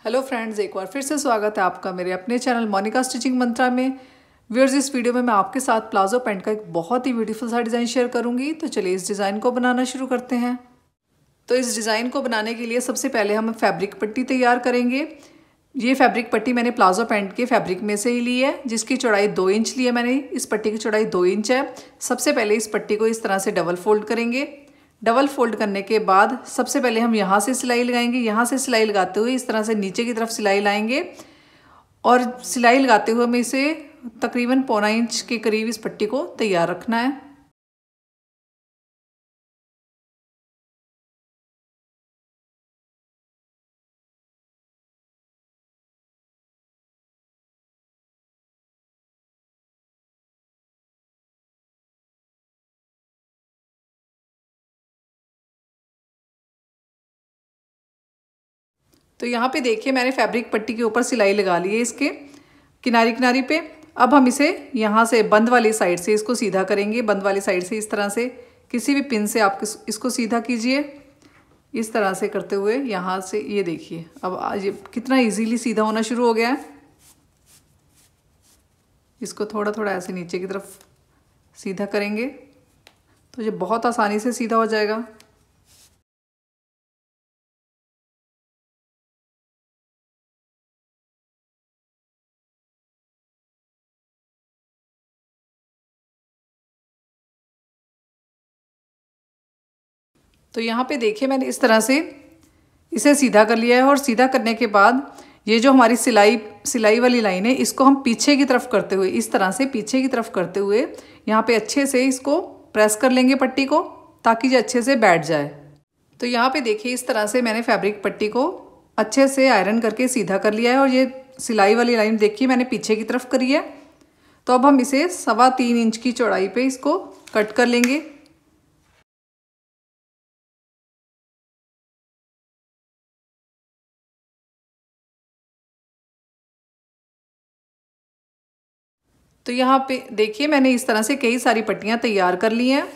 Hello friends, एक बार फिर से स्वागत है आपका मेरे अपने चैनल मोनिका स्टिचिंग मंत्रा में। व्यूअर्स, इस वीडियो में मैं आपके साथ प्लाजो पैंट का एक बहुत ही ब्यूटीफुल सा डिज़ाइन शेयर करूंगी। तो चलिए इस डिज़ाइन को बनाना शुरू करते हैं। तो इस डिज़ाइन को बनाने के लिए सबसे पहले हम फैब्रिक पट्टी तैयार करेंगे। ये फैब्रिक पट्टी मैंने प्लाजो पैंट के फैब्रिक में से ही ली है, जिसकी चौड़ाई 2 इंच ली है मैंने। इस पट्टी की चौड़ाई 2 इंच है। सबसे पहले इस पट्टी को इस तरह से डबल फोल्ड करेंगे। डबल फोल्ड करने के बाद सबसे पहले हम यहाँ से सिलाई लगाएंगे। यहाँ से सिलाई लगाते हुए इस तरह से नीचे की तरफ सिलाई लाएंगे और सिलाई लगाते हुए हमें इसे तकरीबन 1.25 इंच के करीब इस पट्टी को तैयार रखना है। तो यहाँ पे देखिए मैंने फैब्रिक पट्टी के ऊपर सिलाई लगा ली है इसके किनारी किनारी पे। अब हम इसे यहाँ से बंद वाली साइड से इसको सीधा करेंगे। बंद वाली साइड से इस तरह से किसी भी पिन से आप इसको सीधा कीजिए। इस तरह से करते हुए यहाँ से ये देखिए अब आज ये कितना इजीली सीधा होना शुरू हो गया है। इसको थोड़ा थोड़ा ऐसे नीचे की तरफ सीधा करेंगे तो ये बहुत आसानी से सीधा हो जाएगा। तो यहाँ पे देखिए मैंने इस तरह से इसे सीधा कर लिया है। और सीधा करने के बाद ये जो हमारी सिलाई वाली लाइन है, इसको हम पीछे की तरफ करते हुए इस तरह से पीछे की तरफ करते हुए यहाँ पे अच्छे से इसको प्रेस कर लेंगे पट्टी को, ताकि ये अच्छे से बैठ जाए। तो यहाँ पे देखिए इस तरह से मैंने फैब्रिक पट्टी को अच्छे से आयरन करके सीधा कर लिया है। और ये सिलाई वाली लाइन देखिए मैंने पीछे की तरफ करी है। तो अब हम इसे 3.25 इंच की चौड़ाई पे इसको कट कर लेंगे। तो यहाँ पे देखिए मैंने इस तरह से कई सारी पट्टियाँ तैयार कर ली हैं।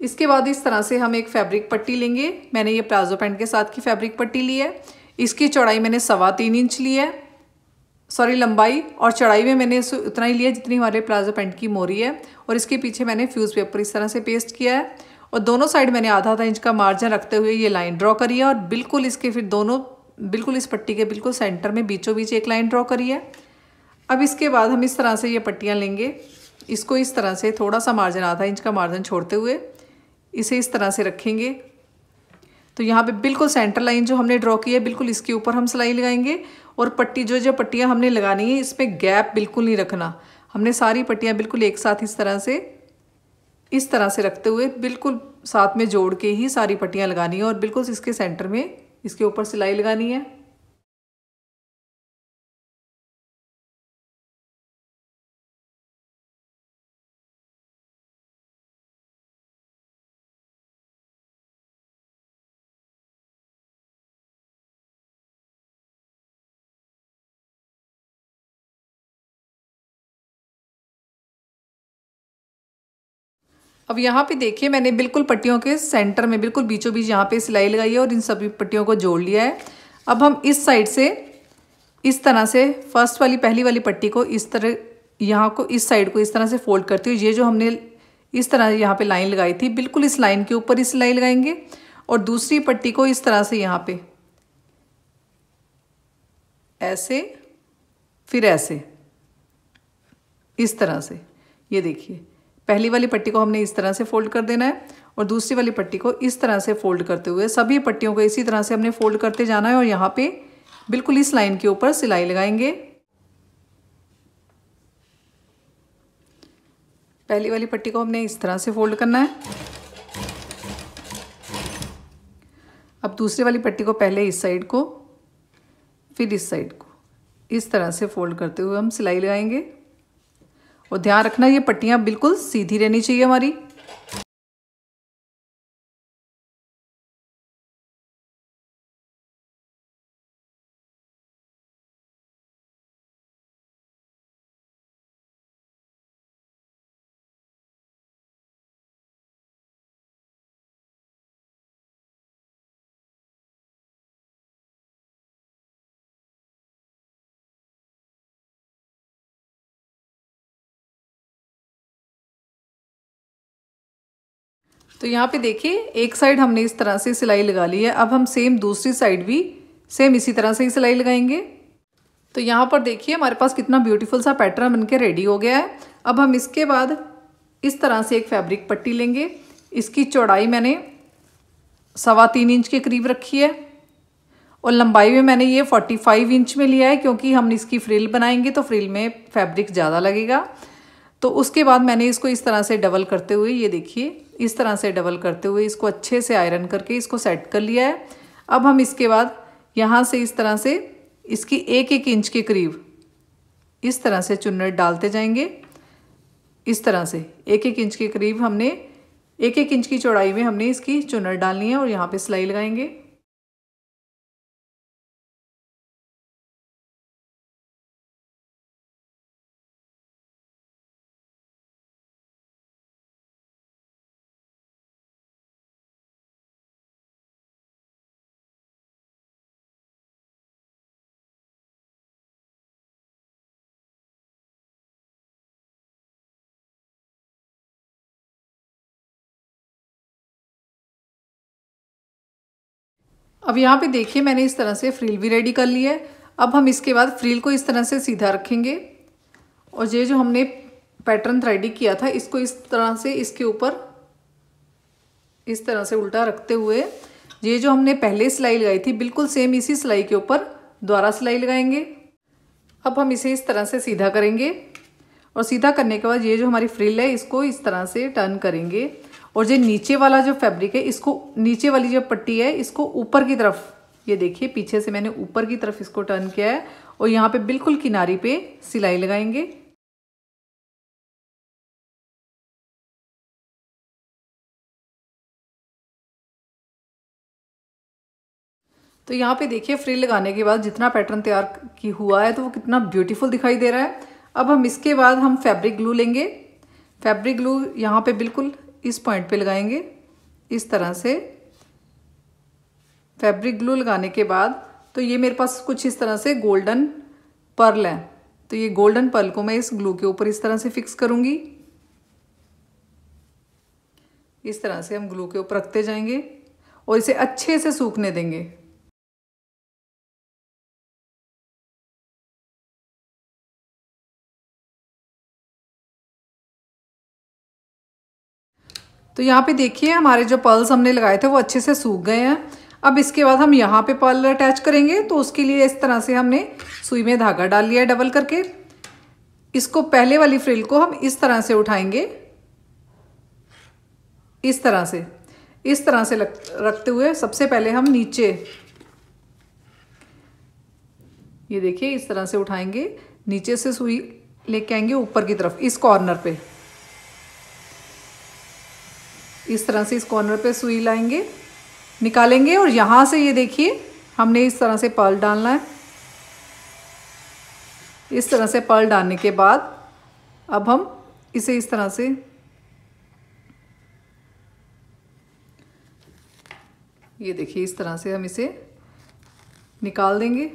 इसके बाद इस तरह से हम एक फैब्रिक पट्टी लेंगे। मैंने ये प्लाजो पैंट के साथ की फैब्रिक पट्टी ली है। इसकी चौड़ाई मैंने 3.25 इंच ली है, सॉरी लंबाई, और चौड़ाई में मैंने उतना ही लिया जितनी हमारे प्लाजो पैंट की मोरी है। और इसके पीछे मैंने फ्यूज़ पेपर इस तरह से पेस्ट किया है। और दोनों साइड मैंने आधा इंच का मार्जिन रखते हुए ये लाइन ड्रॉ करी है। और बिल्कुल इसके फिर दोनों बिल्कुल इस पट्टी के बिल्कुल सेंटर में बीचों बीच एक लाइन ड्रॉ करी है। अब इसके बाद हम इस तरह से ये पट्टियाँ लेंगे। इसको इस तरह से थोड़ा सा मार्जिन, आधा इंच का मार्जिन छोड़ते हुए इसे इस तरह से रखेंगे। तो यहाँ पे बिल्कुल सेंटर लाइन जो हमने ड्रॉ की है, बिल्कुल इसके ऊपर हम सिलाई लगाएंगे। और पट्टी जो पट्टियाँ हमने लगानी है, इसमें गैप बिल्कुल नहीं रखना। हमने सारी पट्टियाँ बिल्कुल एक साथ इस तरह से रखते हुए बिल्कुल साथ में जोड़ के ही सारी पट्टियाँ लगानी है। और बिल्कुल इसके सेंटर में इसके ऊपर सिलाई लगानी है। अब यहाँ पे देखिए मैंने बिल्कुल पट्टियों के सेंटर में बिल्कुल बीचों बीच यहाँ पे सिलाई लगाई है और इन सभी पट्टियों को जोड़ लिया है। अब हम इस साइड से इस तरह से फर्स्ट वाली पहली वाली पट्टी को इस तरह यहाँ को इस साइड को इस तरह से फोल्ड करते हुए ये जो हमने इस तरह यहाँ पे लाइन लगाई थी, बिल्कुल इस लाइन के ऊपर इस सिलाई लगाएंगे। और दूसरी पट्टी को इस तरह से यहाँ पे ऐसे, फिर ऐसे, इस तरह से। ये देखिए पहली वाली पट्टी को हमने इस तरह से फोल्ड कर देना है और दूसरी वाली पट्टी को इस तरह से फोल्ड करते हुए सभी पट्टियों को इसी तरह से हमने फोल्ड करते जाना है। और यहाँ पे बिल्कुल इस लाइन के ऊपर सिलाई लगाएंगे। पहली वाली पट्टी को हमने इस तरह से फोल्ड करना है। अब दूसरी वाली पट्टी को पहले इस साइड को, फिर इस साइड को इस तरह से फोल्ड करते हुए हम सिलाई लगाएंगे। और ध्यान रखना ये पट्टियाँ बिल्कुल सीधी रहनी चाहिए हमारी। तो यहाँ पे देखिए एक साइड हमने इस तरह से सिलाई लगा ली है। अब हम सेम दूसरी साइड भी सेम इसी तरह से ही सिलाई लगाएंगे। तो यहाँ पर देखिए हमारे पास कितना ब्यूटीफुल सा पैटर्न बनके रेडी हो गया है। अब हम इसके बाद इस तरह से एक फैब्रिक पट्टी लेंगे। इसकी चौड़ाई मैंने 3.25 इंच के करीब रखी है और लंबाई में मैंने ये 45 इंच में लिया है, क्योंकि हम इसकी फ्रिल बनाएंगे तो फ्रिल में फैब्रिक ज़्यादा लगेगा। तो उसके बाद मैंने इसको इस तरह से डबल करते हुए, ये देखिए इस तरह से डबल करते हुए इसको अच्छे से आयरन करके इसको सेट कर लिया है। अब हम इसके बाद यहाँ से इस तरह से इसकी 1-1 इंच के करीब इस तरह से चुन्नट डालते जाएंगे। इस तरह से 1-1 इंच के करीब हमने 1-1 इंच की चौड़ाई में हमने इसकी चुन्नट डालनी है और यहाँ पे सिलाई लगाएंगे। अब यहाँ पे देखिए मैंने इस तरह से फ्रिल भी रेडी कर ली है। अब हम इसके बाद फ्रिल को इस तरह से सीधा रखेंगे और ये जो हमने पैटर्न रेडी किया था इसको इस तरह से इसके ऊपर इस तरह से उल्टा रखते हुए ये जो हमने पहले सिलाई लगाई थी बिल्कुल सेम इसी सिलाई के ऊपर दोबारा सिलाई लगाएंगे। अब हम इसे इस तरह से सीधा करेंगे और सीधा करने के बाद ये जो हमारी फ्रिल है इसको इस तरह से टर्न करेंगे और जो नीचे वाला जो फैब्रिक है इसको, नीचे वाली जो पट्टी है इसको ऊपर की तरफ, ये देखिए पीछे से मैंने ऊपर की तरफ इसको टर्न किया है और यहाँ पे बिल्कुल किनारी पे सिलाई लगाएंगे। तो यहाँ पे देखिए फ्रिल लगाने के बाद जितना पैटर्न तैयार की हुआ है तो वो कितना ब्यूटीफुल दिखाई दे रहा है। अब हम इसके बाद हम फैब्रिक ग्लू लेंगे। फैब्रिक ग्लू यहाँ पे बिल्कुल इस पॉइंट पे लगाएंगे। इस तरह से फैब्रिक ग्लू लगाने के बाद तो ये मेरे पास कुछ इस तरह से गोल्डन पर्ल है, तो ये गोल्डन पर्ल को मैं इस ग्लू के ऊपर इस तरह से फिक्स करूंगी। इस तरह से हम ग्लू के ऊपर रखते जाएंगे और इसे अच्छे से सूखने देंगे। तो यहाँ पे देखिए हमारे जो पर्ल्स हमने लगाए थे वो अच्छे से सूख गए हैं। अब इसके बाद हम यहाँ पे पर्ल अटैच करेंगे, तो उसके लिए इस तरह से हमने सुई में धागा डाल लिया है डबल करके। इसको पहले वाली फ्रिल को हम इस तरह से उठाएंगे, इस तरह से रखते हुए सबसे पहले हम नीचे, ये देखिए इस तरह से उठाएंगे, नीचे से सुई लेके आएंगे ऊपर की तरफ इस कॉर्नर पे। इस तरह से इस कॉर्नर पे सुई लाएंगे, निकालेंगे और यहाँ से ये देखिए हमने इस तरह से पर्ल डालना है। इस तरह से पर्ल डालने के बाद अब हम इसे इस तरह से, ये देखिए इस तरह से हम इसे निकाल देंगे।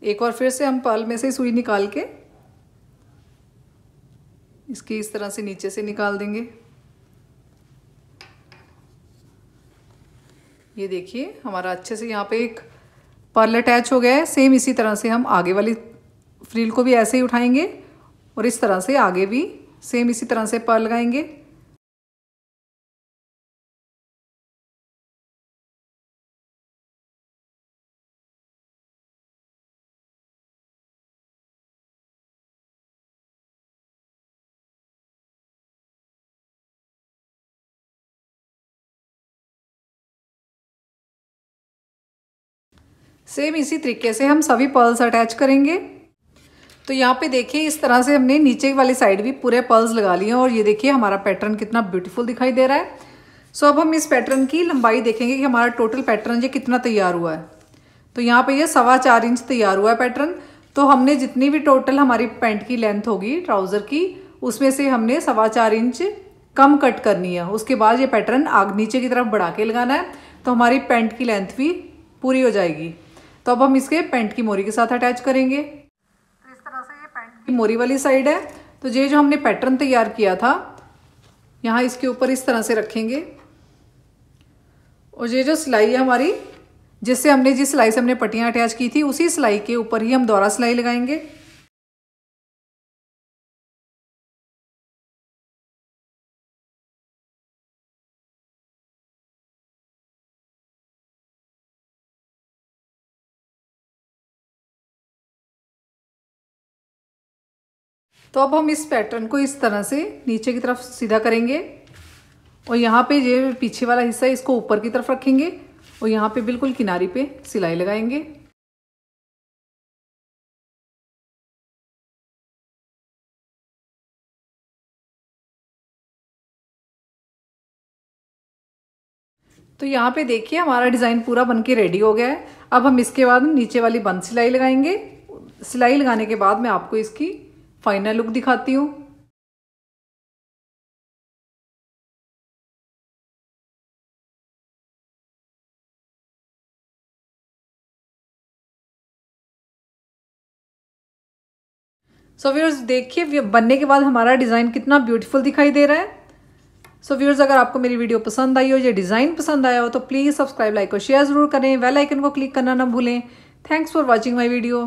एक बार फिर से हम पर्ल में से सुई निकाल के इसकी इस तरह से नीचे से निकाल देंगे। ये देखिए हमारा अच्छे से यहाँ पे एक पर्ल अटैच हो गया है। सेम इसी तरह से हम आगे वाली फ्रिल को भी ऐसे ही उठाएंगे और इस तरह से आगे भी सेम इसी तरह से पर्ल लगाएंगे। सेम इसी तरीके से हम सभी पर्ल्स अटैच करेंगे। तो यहाँ पे देखिए इस तरह से हमने नीचे वाली साइड भी पूरे पर्ल्स लगा लिए हैं और ये देखिए हमारा पैटर्न कितना ब्यूटीफुल दिखाई दे रहा है। सो अब हम इस पैटर्न की लंबाई देखेंगे कि हमारा टोटल पैटर्न ये कितना तैयार हुआ है। तो यहाँ पे ये 4.25 इंच तैयार हुआ है पैटर्न। तो हमने जितनी भी टोटल हमारी पैंट की लेंथ होगी ट्राउज़र की, उसमें से हमने 4.25 इंच कम कट करनी है। उसके बाद ये पैटर्न आग नीचे की तरफ बढ़ा के लगाना है, तो हमारी पैंट की लेंथ भी पूरी हो जाएगी। तो अब हम इसके पैंट की मोरी के साथ अटैच करेंगे। तो इस तरह से ये पैंट की मोरी वाली साइड है। तो ये जो हमने पैटर्न तैयार किया था यहाँ इसके ऊपर इस तरह से रखेंगे, और ये जो सिलाई है हमारी, जिस सिलाई से हमने पट्टियाँ अटैच की थी उसी सिलाई के ऊपर ही हम दोहरा सिलाई लगाएंगे। तो अब हम इस पैटर्न को इस तरह से नीचे की तरफ सीधा करेंगे, और यहाँ पे ये पीछे वाला हिस्सा है इसको ऊपर की तरफ रखेंगे, और यहाँ पे बिल्कुल किनारी पे सिलाई लगाएंगे। तो यहाँ पे देखिए हमारा डिज़ाइन पूरा बनके रेडी हो गया है। अब हम इसके बाद नीचे वाली बंद सिलाई लगाएंगे। सिलाई लगाने के बाद मैं आपको इसकी फाइनल लुक दिखाती हूँ। सो व्यूअर्स देखिए बनने के बाद हमारा डिज़ाइन कितना ब्यूटीफुल दिखाई दे रहा है। सो व्यूअर्स अगर आपको मेरी वीडियो पसंद आई हो, ये डिज़ाइन पसंद आया हो तो प्लीज़ सब्सक्राइब, लाइक और शेयर ज़रूर करें। बेल आइकन को क्लिक करना ना भूलें। Thanks for watching my video.